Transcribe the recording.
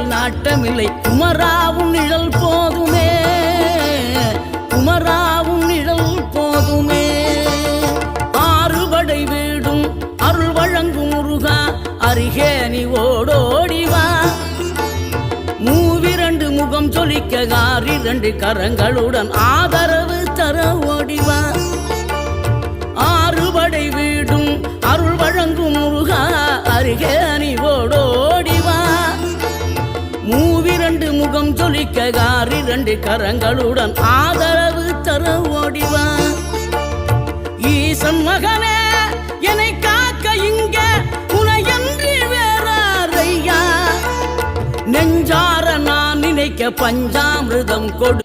மேல் நாட்டமில்லை குமராவும் நிழல் போதுமே, குமராவும் நிழல் போதுமே. ஆறுபடை வீடும் அருள் வழங்கும் முருகா அருகே நீ ஓடோடிவா. மூவிரண்டு முகம் ஜொலிக்க ஆறிரண்டு கரங்களுடன் ஆதரவு தர ஓடிவா. ஆறுபடை வீடும் அருள் வழங்கும் முருகா அருகே நீ ஓடோடிவா. மூவிரண்டு முகம் ஜொலிக்க ஆறிரண்டு கரங்களுடன் ஆதரவு தர ஓடிவா. ஈசன் மகனே என்னை காக்க இங்க உனையன்றி வேறாரையா. நெஞ்சார நான் நினைக்க பஞ்சாமிர்தம் கொடு.